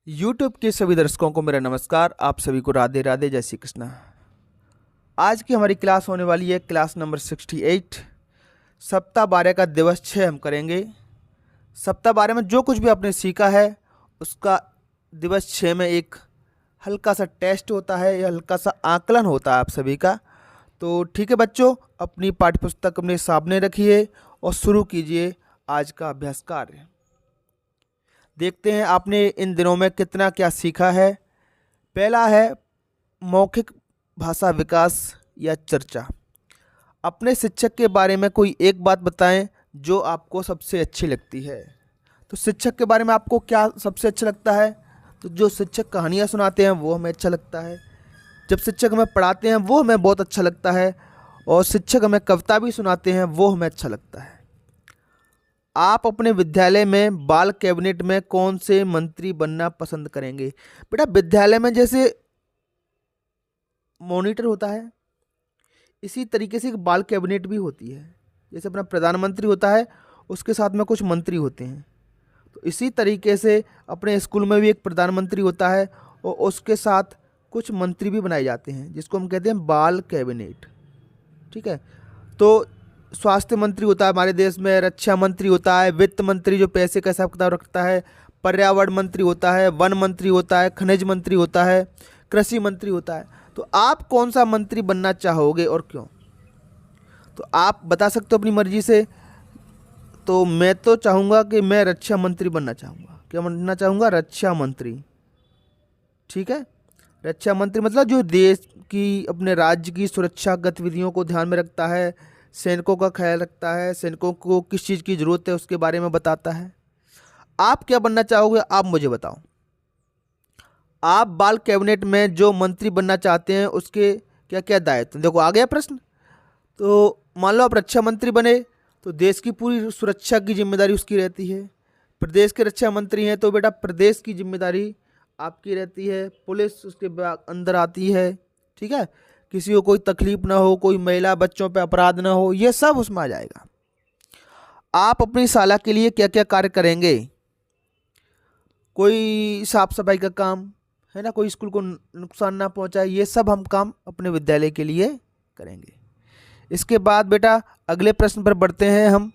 YouTube के सभी दर्शकों को मेरा नमस्कार। आप सभी को राधे राधे, जय श्री कृष्णा। आज की हमारी क्लास होने वाली है क्लास नंबर 68। सप्ताह 12 का दिवस 6 हम करेंगे। सप्ताह 12 में जो कुछ भी आपने सीखा है उसका दिवस 6 में एक हल्का सा टेस्ट होता है या हल्का सा आकलन होता है आप सभी का। तो ठीक है बच्चों, अपनी पाठ्यपुस्तक अपने सामने रखिए और शुरू कीजिए आज का अभ्यास कार्य। देखते हैं आपने इन दिनों में कितना क्या सीखा है। पहला है मौखिक भाषा विकास या चर्चा। अपने शिक्षक के बारे में कोई एक बात बताएं जो आपको सबसे अच्छी लगती है। तो शिक्षक के बारे में आपको क्या सबसे अच्छा लगता है? तो जो शिक्षक कहानियाँ सुनाते हैं वो हमें अच्छा लगता है। जब शिक्षक हमें पढ़ाते हैं वो हमें बहुत अच्छा लगता है। और शिक्षक हमें कविता भी सुनाते हैं वो हमें अच्छा लगता है। आप अपने विद्यालय में बाल कैबिनेट में कौन से मंत्री बनना पसंद करेंगे? बेटा, विद्यालय में जैसे मॉनिटर होता है इसी तरीके से एक बाल कैबिनेट भी होती है। जैसे अपना प्रधानमंत्री होता है उसके साथ में कुछ मंत्री होते हैं, तो इसी तरीके से अपने स्कूल में भी एक प्रधानमंत्री होता है और उसके साथ कुछ मंत्री भी बनाए जाते हैं जिसको हम कहते हैं बाल कैबिनेट। ठीक है, तो स्वास्थ्य मंत्री होता है हमारे देश में, रक्षा मंत्री होता है, वित्त मंत्री जो पैसे का हिसाब किताब रखता है, पर्यावरण मंत्री होता है, वन मंत्री होता है, खनिज मंत्री होता है, कृषि मंत्री होता है। तो आप कौन सा मंत्री बनना चाहोगे और क्यों? तो आप बता सकते हो अपनी मर्जी से। तो मैं तो चाहूँगा कि मैं रक्षा मंत्री बनना चाहूँगा। क्या बनना चाहूँगा? रक्षा मंत्री। ठीक है, रक्षा मंत्री मतलब जो देश की, अपने राज्य की सुरक्षा गतिविधियों को ध्यान में रखता है, सैनिकों का ख्याल रखता है, सैनिकों को किस चीज़ की ज़रूरत है उसके बारे में बताता है। आप क्या बनना चाहोगे? आप मुझे बताओ। आप बाल कैबिनेट में जो मंत्री बनना चाहते हैं उसके क्या क्या दायित्व? देखो आ गया प्रश्न। तो मान लो आप रक्षा मंत्री बने तो देश की पूरी सुरक्षा की जिम्मेदारी उसकी रहती है। प्रदेश के रक्षा मंत्री हैं तो बेटा प्रदेश की जिम्मेदारी आपकी रहती है। पुलिस उसके अंदर आती है। ठीक है, किसी को कोई तकलीफ ना हो, कोई महिला बच्चों पे अपराध ना हो, ये सब उसमें आ जाएगा। आप अपनी शाला के लिए क्या क्या कार्य करेंगे? कोई साफ सफाई का काम है ना, कोई स्कूल को नुकसान ना पहुंचाए, ये सब हम काम अपने विद्यालय के लिए करेंगे। इसके बाद बेटा अगले प्रश्न पर बढ़ते हैं हम।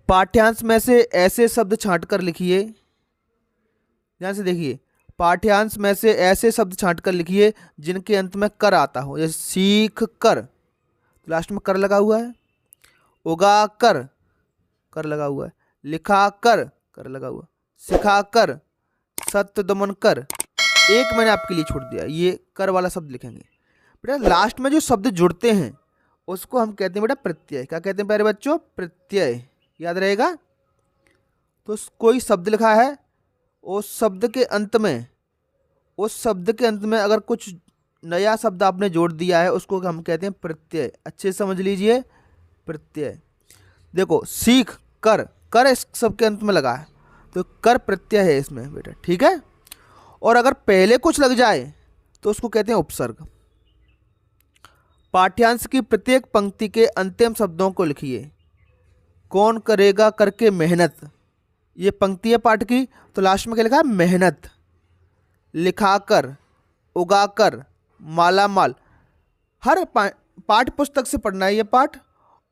पाठ्यांश में से ऐसे शब्द छांट कर लिखिए। ध्यान से देखिए, पाठ्यांश में से ऐसे शब्द छांट कर लिखिए जिनके अंत में कर आता हो। जैसे सीख कर, तो लास्ट में कर लगा हुआ है। उगा कर, कर लगा हुआ है। लिखा कर, कर लगा हुआ। सिखा कर, सत्य दमन कर। एक मैंने आपके लिए छोड़ दिया, ये कर वाला शब्द लिखेंगे। बेटा लास्ट में जो शब्द जुड़ते हैं उसको हम कहते हैं बेटा प्रत्यय। क्या कहते हैं प्यारे बच्चों? प्रत्यय। याद रहेगा। तो कोई शब्द लिखा है, उस शब्द के अंत में अगर कुछ नया शब्द आपने जोड़ दिया है उसको हम कहते हैं प्रत्यय। अच्छे से समझ लीजिए, प्रत्यय। देखो सीख कर, कर इस सब के अंत में लगा है तो कर प्रत्यय है इसमें बेटा। ठीक है, और अगर पहले कुछ लग जाए तो उसको कहते हैं उपसर्ग। पाठ्यांश की प्रत्येक पंक्ति के अंतिम शब्दों को लिखिए। कौन करेगा करके मेहनत, ये पंक्ति है पाठ की, तो लास्ट में क्या लिखा है? मेहनत। लिखाकर, उगाकर, माला माल। हर पाठ्य पुस्तक से पढ़ना है ये पाठ,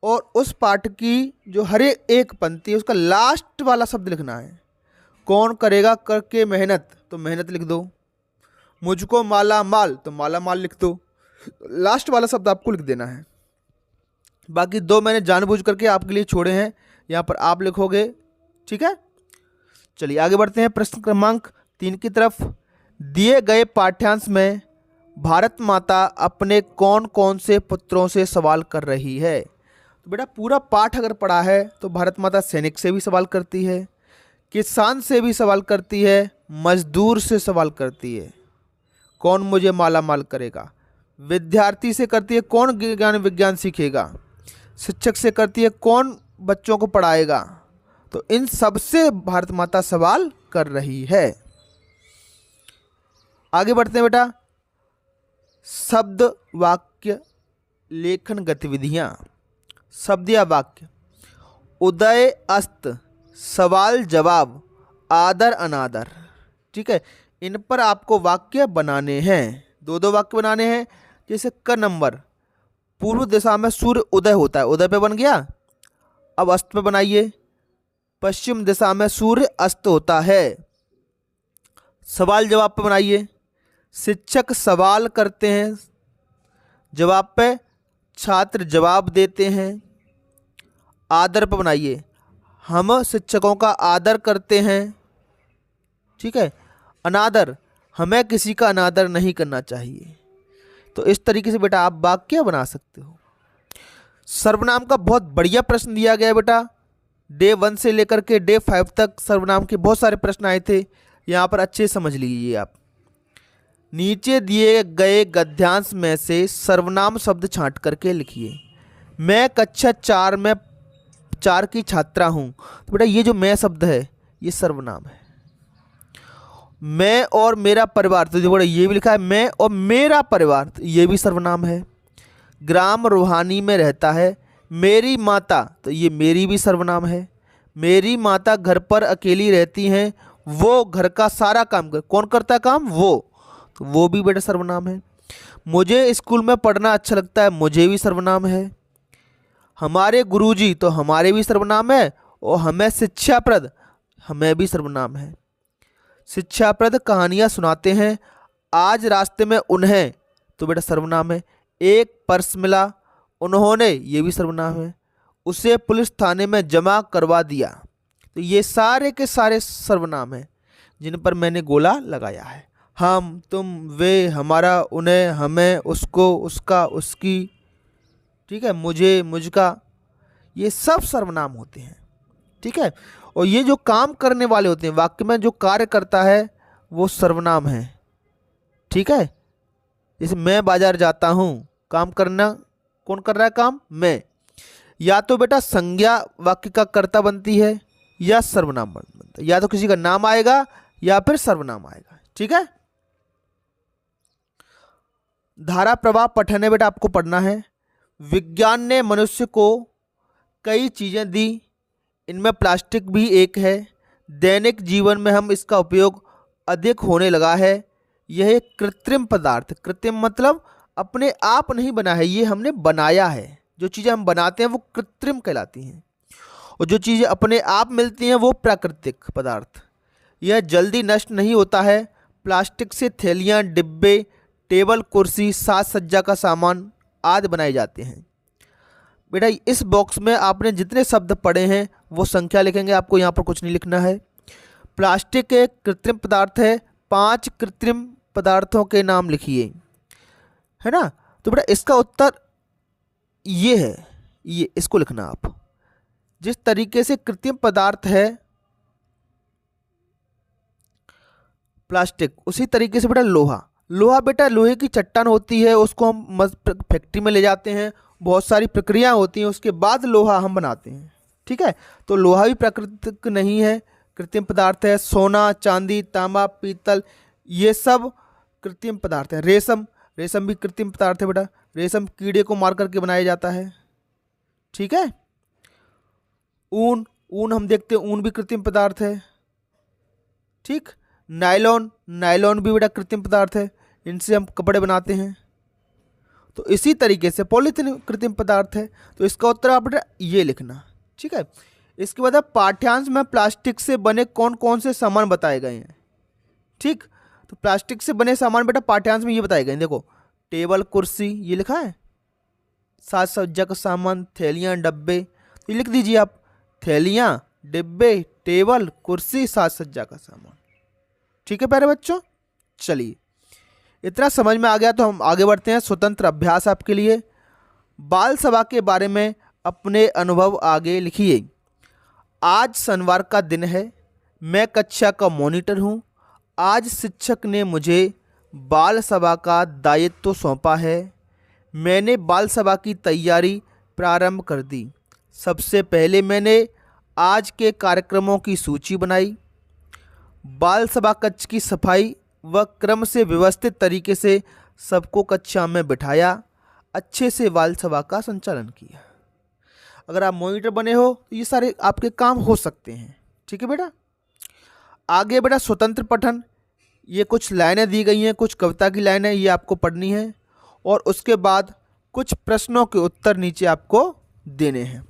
और उस पाठ की जो हर एक पंक्ति है उसका लास्ट वाला शब्द लिखना है। कौन करेगा करके मेहनत, तो मेहनत लिख दो। मुझको माला माल, तो माला माल लिख दो। लास्ट वाला शब्द आपको लिख देना है। बाकी दो मैंने जानबूझ करके आपके लिए छोड़े हैं, यहाँ पर आप लिखोगे। ठीक है, चलिए आगे बढ़ते हैं प्रश्न क्रमांक 3 की तरफ। दिए गए पाठ्यांश में भारत माता अपने कौन कौन से पुत्रों से सवाल कर रही है? तो बेटा पूरा पाठ अगर पढ़ा है तो भारत माता सैनिक से भी सवाल करती है, किसान से भी सवाल करती है, मजदूर से सवाल करती है। कौन मुझे माला माल करेगा? विद्यार्थी से करती है, कौन ज्ञान विज्ञान सीखेगा? शिक्षक से करती है, कौन बच्चों को पढ़ाएगा? तो इन सब से भारत माता सवाल कर रही है। आगे बढ़ते हैं बेटा। शब्द वाक्य लेखन गतिविधियां। शब्द या वाक्य। उदय अस्त, सवाल जवाब, आदर अनादर। ठीक है, इन पर आपको वाक्य बनाने हैं, दो दो वाक्य बनाने हैं। जैसे क नंबर, पूर्व दिशा में सूर्य उदय होता है, उदय पे बन गया। अब अस्त पे बनाइए, पश्चिम दिशा में सूर्य अस्त होता है। सवाल जवाब पे बनाइए, शिक्षक सवाल करते हैं, जवाब पे छात्र जवाब देते हैं। आदर पे बनाइए, हम शिक्षकों का आदर करते हैं। ठीक है, अनादर, हमें किसी का अनादर नहीं करना चाहिए। तो इस तरीके से बेटा आप वाक्य बना सकते हो। सर्वनाम का बहुत बढ़िया प्रश्न दिया गया है बेटा, डे 1 से लेकर के डे 5 तक सर्वनाम के बहुत सारे प्रश्न आए थे, यहाँ पर अच्छे समझ लीजिए आप। नीचे दिए गए गद्यांश में से सर्वनाम शब्द छांट करके लिखिए। मैं कक्षा 4 में 4 की छात्रा हूँ, तो बेटा ये जो मैं शब्द है ये सर्वनाम है। मैं और मेरा परिवार, तो देखो ये भी लिखा है मैं और मेरा परिवार, तो ये भी सर्वनाम है। ग्राम रूहानी में रहता है। मेरी माता, तो ये मेरी भी सर्वनाम है। मेरी माता घर पर अकेली रहती हैं, वो घर का सारा काम कौन करता है काम? वो, तो वो भी बेटा सर्वनाम है। मुझे स्कूल में पढ़ना अच्छा लगता है, मुझे भी सर्वनाम है। हमारे गुरुजी, तो हमारे भी सर्वनाम है। और हमें शिक्षाप्रद, हमें भी सर्वनाम है। शिक्षाप्रद कहानियाँ सुनाते हैं, आज रास्ते में उन्हें, तो बेटा सर्वनाम है। एक पर्स मिला, उन्होंने, ये भी सर्वनाम है। उसे पुलिस थाने में जमा करवा दिया, तो ये सारे के सारे सर्वनाम हैं जिन पर मैंने गोला लगाया है। हम, तुम, वे, हमारा, उन्हें, हमें, उसको, उसका, उसकी, ठीक है, मुझे, मुझका, ये सब सर्वनाम होते हैं। ठीक है, और ये जो काम करने वाले होते हैं, वाक्य में जो कार्य करता है वो सर्वनाम है। ठीक है, जैसे मैं बाजार जाता हूँ, काम करना, कौन कर रहा है काम? मैं। या तो बेटा संज्ञा वाक्य का कर्ता बनती है या सर्वनाम बनता है, या तो किसी का नाम आएगा या फिर सर्वनाम आएगा। ठीक है, धारा प्रवाह पठन है बेटा, आपको पढ़ना है। विज्ञान ने मनुष्य को कई चीजें दी, इनमें प्लास्टिक भी एक है। दैनिक जीवन में हम इसका उपयोग अधिक होने लगा है। यह एक कृत्रिम पदार्थ, कृत्रिम मतलब अपने आप नहीं बना है, ये हमने बनाया है। जो चीज़ें हम बनाते हैं वो कृत्रिम कहलाती हैं, और जो चीज़ें अपने आप मिलती हैं वो प्राकृतिक पदार्थ। यह जल्दी नष्ट नहीं होता है। प्लास्टिक से थैलियाँ, डिब्बे, टेबल, कुर्सी, साज सज्जा का सामान आदि बनाए जाते हैं। बेटा इस बॉक्स में आपने जितने शब्द पढ़े हैं वो संख्या लिखेंगे, आपको यहाँ पर कुछ नहीं लिखना है। प्लास्टिक एक कृत्रिम पदार्थ है, 5 कृत्रिम पदार्थों के नाम लिखिए, है ना। तो बेटा इसका उत्तर ये है, ये इसको लिखना आप। जिस तरीके से कृत्रिम पदार्थ है प्लास्टिक, उसी तरीके से बेटा लोहा, लोहा बेटा लोहे की चट्टान होती है, उसको हम फैक्ट्री में ले जाते हैं, बहुत सारी प्रक्रिया होती हैं, उसके बाद लोहा हम बनाते हैं। ठीक है, तो लोहा भी प्राकृतिक नहीं है, कृत्रिम पदार्थ है। सोना, चांदी, तांबा, पीतल, ये सब कृत्रिम पदार्थ है। रेशम, रेशम भी कृत्रिम पदार्थ है बेटा, रेशम कीड़े को मार करके बनाया जाता है। ठीक है, ऊन, ऊन हम देखते हैं, ऊन भी कृत्रिम पदार्थ है। ठीक, नायलॉन, नायलॉन भी बेटा कृत्रिम पदार्थ है, इनसे हम कपड़े बनाते हैं। तो इसी तरीके से पॉलीथीन कृत्रिम पदार्थ है, तो इसका उत्तर आप बेटा ये लिखना। ठीक है, इसके बाद पाठ्यांश में प्लास्टिक से बने कौन कौन से सामान बताए गए हैं। ठीक, तो प्लास्टिक से बने सामान बेटा पाठ्यांश में ये बताए गए हैं, देखो टेबल, कुर्सी, ये लिखा है। साज सज्जा का सामान, थैलियाँ, डब्बे, तो ये लिख दीजिए आप, थैलियाँ, डिब्बे, टेबल, कुर्सी, साज सज्जा का सामान। ठीक है प्यारे बच्चों, चलिए इतना समझ में आ गया तो हम आगे बढ़ते हैं। स्वतंत्र अभ्यास आपके लिए, बाल सभा के बारे में अपने अनुभव आगे लिखिए। आज शनिवार का दिन है, मैं कक्षा का मॉनिटर हूँ। आज शिक्षक ने मुझे बाल सभा का दायित्व सौंपा है। मैंने बाल सभा की तैयारी प्रारंभ कर दी। सबसे पहले मैंने आज के कार्यक्रमों की सूची बनाई, बाल सभा कक्ष की सफाई व क्रम से व्यवस्थित तरीके से सबको कक्षा में बिठाया, अच्छे से बाल सभा का संचालन किया। अगर आप मॉनिटर बने हो तो ये सारे आपके काम हो सकते हैं। ठीक है बेटा, आगे बेटा स्वतंत्र पठन, ये कुछ लाइनें दी गई हैं, कुछ कविता की लाइनें, ये आपको पढ़नी है और उसके बाद कुछ प्रश्नों के उत्तर नीचे आपको देने हैं।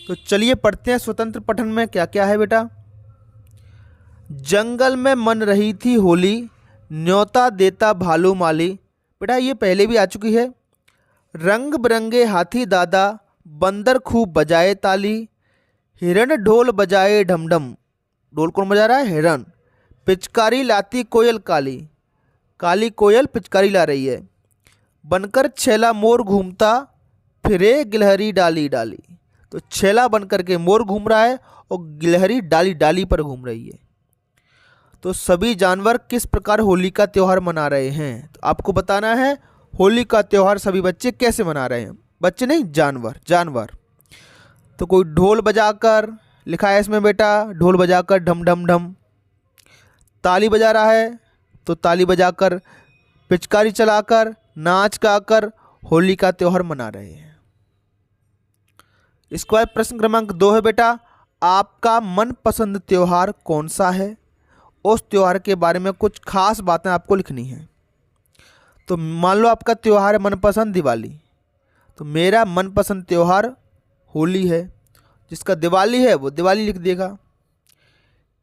तो चलिए पढ़ते हैं स्वतंत्र पठन में क्या क्या है बेटा। जंगल में मन रही थी होली, न्योता देता भालू माली। बेटा ये पहले भी आ चुकी है। रंग बिरंगे हाथी दादा, बंदर खूब बजाए ताली, हिरण ढोल बजाए ढमढम। ढोल कौन बजा रहा है? हिरण। पिचकारी लाती कोयल काली, काली कोयल पिचकारी ला रही है। बनकर छेला मोर घूमता, फिरे गिलहरी डाली डाली। तो छेला बनकर के मोर घूम रहा है और गिलहरी डाली डाली पर घूम रही है। तो सभी जानवर किस प्रकार होली का त्यौहार मना रहे हैं? तो आपको बताना है होली का त्यौहार सभी बच्चे कैसे मना रहे हैं। बच्चे नहीं, जानवर, जानवर। तो कोई ढोल बजाकर, लिखा है इसमें बेटा, ढोल बजाकर ढम ढम ढम। ताली बजा रहा है तो ताली बजाकर, पिचकारी चलाकर, नाच गाकर होली का त्यौहार मना रहे हैं। इसके बाद प्रश्न क्रमांक 2 है बेटा, आपका मनपसंद त्यौहार कौन सा है? उस त्यौहार के बारे में कुछ खास बातें आपको लिखनी है। तो मान लो आपका त्यौहार है मनपसंद दिवाली, तो मेरा मनपसंद त्यौहार होली है। जिसका दिवाली है वो दिवाली लिख देगा।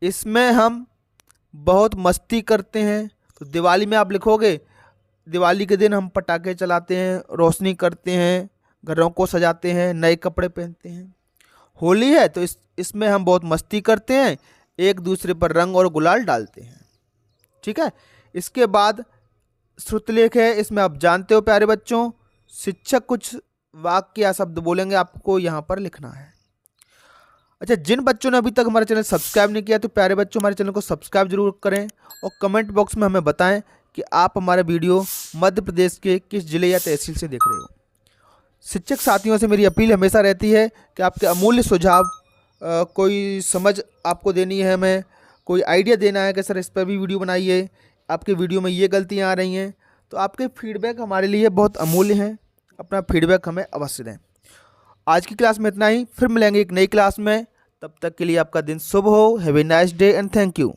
इसमें हम बहुत मस्ती करते हैं, तो दिवाली में आप लिखोगे दिवाली के दिन हम पटाखे चलाते हैं, रोशनी करते हैं, घरों को सजाते हैं, नए कपड़े पहनते हैं। होली है तो इसमें हम बहुत मस्ती करते हैं, एक दूसरे पर रंग और गुलाल डालते हैं। ठीक है। इसके बाद श्रुतलेख है, इसमें आप जानते हो प्यारे बच्चों, शिक्षक कुछ वाक्य या शब्द बोलेंगे, आपको यहाँ पर लिखना है। अच्छा, जिन बच्चों ने अभी तक हमारा चैनल सब्सक्राइब नहीं किया तो प्यारे बच्चों हमारे चैनल को सब्सक्राइब जरूर करें और कमेंट बॉक्स में हमें बताएं कि आप हमारा वीडियो मध्य प्रदेश के किस जिले या तहसील से देख रहे हो। शिक्षक साथियों से मेरी अपील हमेशा रहती है कि आपके अमूल्य सुझाव, कोई समझ आपको देनी है, हमें कोई आइडिया देना है कि सर इस पर भी वीडियो बनाइए, आपके वीडियो में ये गलतियाँ आ रही हैं, तो आपके फीडबैक हमारे लिए बहुत अमूल्य हैं। अपना फीडबैक हमें अवश्य दें। आज की क्लास में इतना ही, फिर मिलेंगे एक नई क्लास में। तब तक के लिए आपका दिन शुभ हो। Have a nice day and thank you.